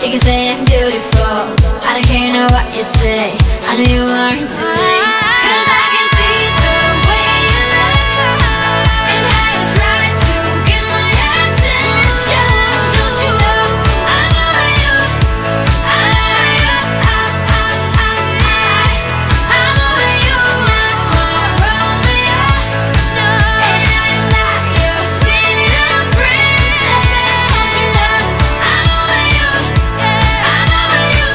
You can say I'm beautiful, I don't care know what you say. I know you aren't to me, 'cause I can see the way you look and how you try to get my attention. Don't you know I'm over you, I'm over you, I'm over you, my Romeo. No, and I'm not your sweet little princess. Don't you know I'm over you, I'm over you,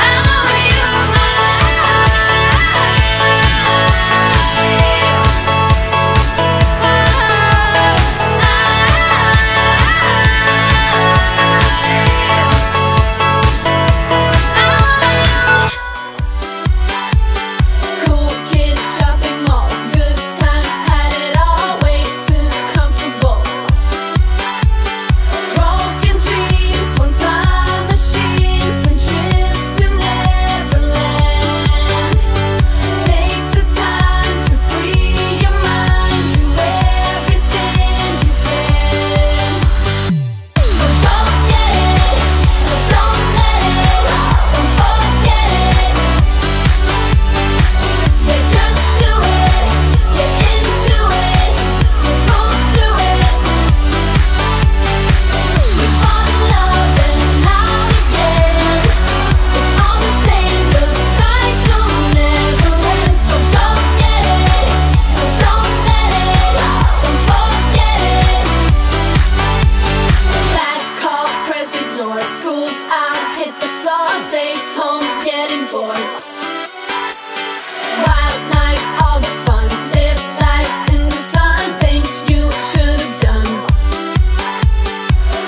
I'm over you. Cool kids, shopping malls, good times, had it all, way too comfortable. Broken dreams, one-time machines, and trips to Neverland. Take the time to free your mind, do everything you can. So don't get it, no, don't let it, don't forget it. Yeah, just do it, get into it, you go through it. We fall in love and out again. It's all the same, the cycle never ends. So don't get it, no, don't let it, don't forget it. Last call, press ignore. School's out, hit the floor, stays home, getting bored. Wild nights, all the fun, live life in the sun, things you should have done.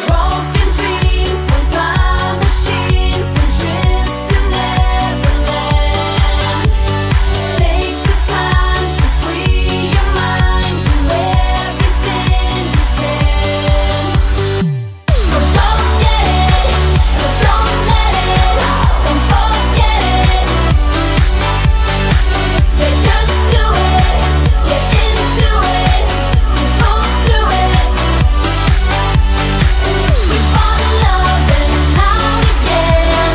Broken dreams, one-time machines, and trips to Neverland. Take the time to free your mind, do everything you can. So don't get it, no, don't let it, don't forget it. Yeah, just do it, get into it, you go through it. We fall in love and out again.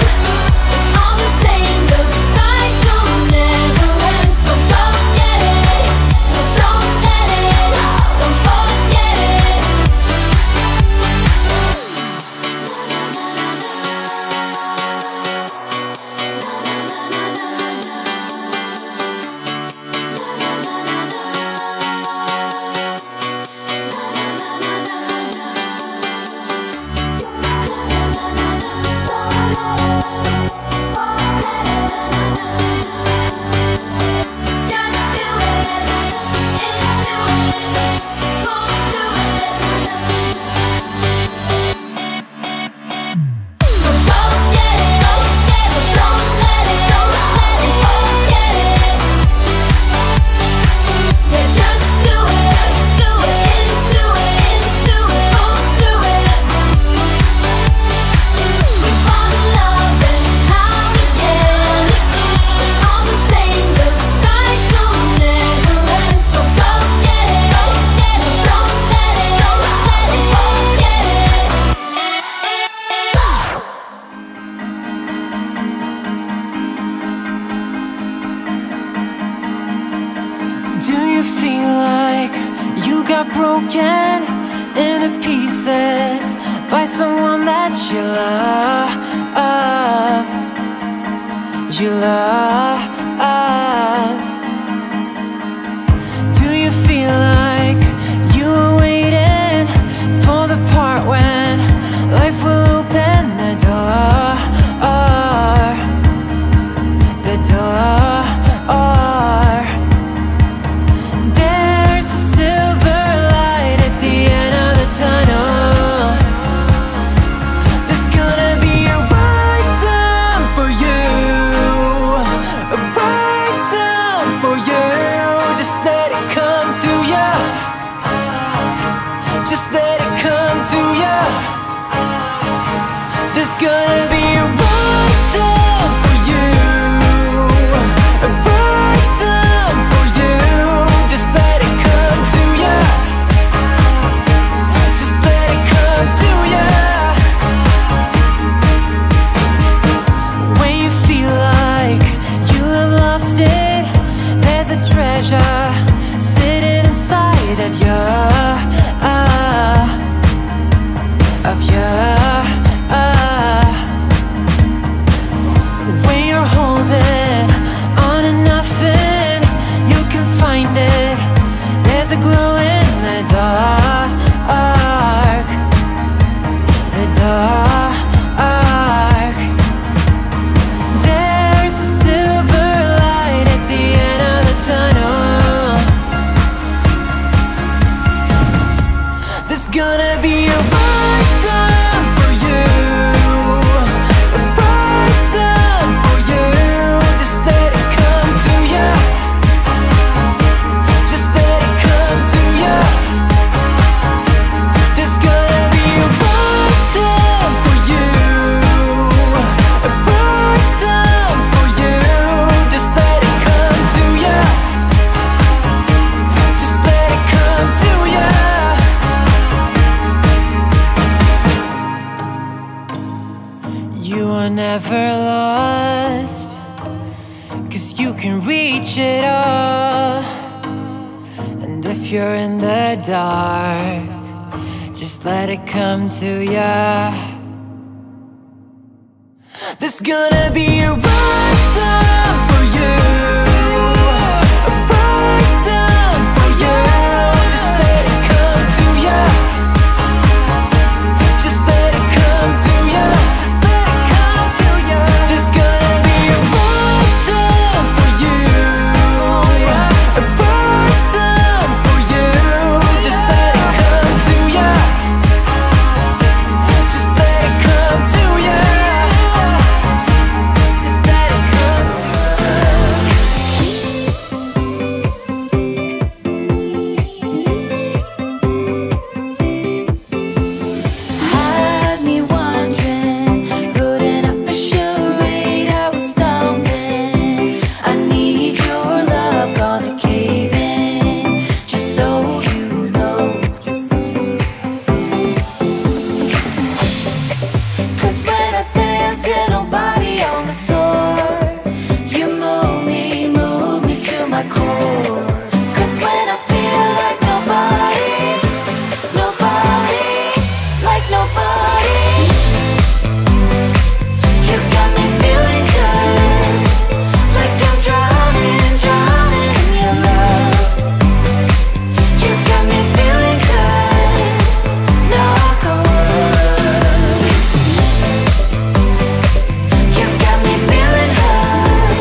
It's all the same, the cycle never ends. So don't get it, no, don't let it, don't forget it. Do you feel like you got broken into pieces by someone that you love? You love. Do you feel like you were waiting for the part when life will open the door? The door. There's a silver light at the end of the tunnel. There's gonna be a right time for you, a right time for you. Just let it come to you. Just let it come to you. There's gonna be a right time for you, a right time for you. Just let it come to you. Just let it come to you. gonna be a right time for you, a right time for you. Just let it come to ya, just let it come to ya. There's gonna be a right time for you, a right time for you. Just let it come to ya, just let it come to ya. You are never lost, 'cause you can reach it all. And if you're in the dark, just let it come to ya. There's gonna be a right time for you, a right time for you. Just let it come to ya, just let it come to ya, just let it come to ya. There's gonna be a right time for you, a right time for you. Just let it come to ya, just let it come to ya, just let it come to ya. Had me wondering, putting up a charade, I was stumbling. I need your love, gonna cave in, just so you know. 'Cause when I dance, yeah, nobody on the floor. You move me to my core. 'Cause when I feel like nobody, nobody, like nobody, you got me feeling good, like I'm drowning, drowning in your love. You got me feeling good, knock on wood. You got me feeling hurt,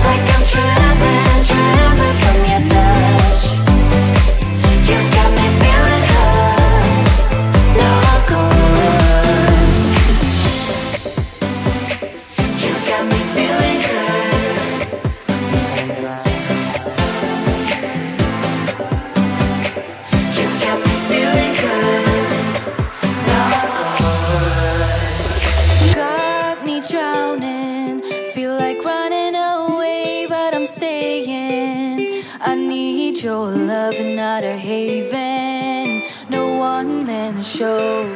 like I'm trembling, trembling from your touch. You got me feeling hurt, knock on wood. You got me feeling good. You got me feeling good, knock on wood. Got me drowning, feel like running away, but I'm staying. I need your love and not a haven, no one man show.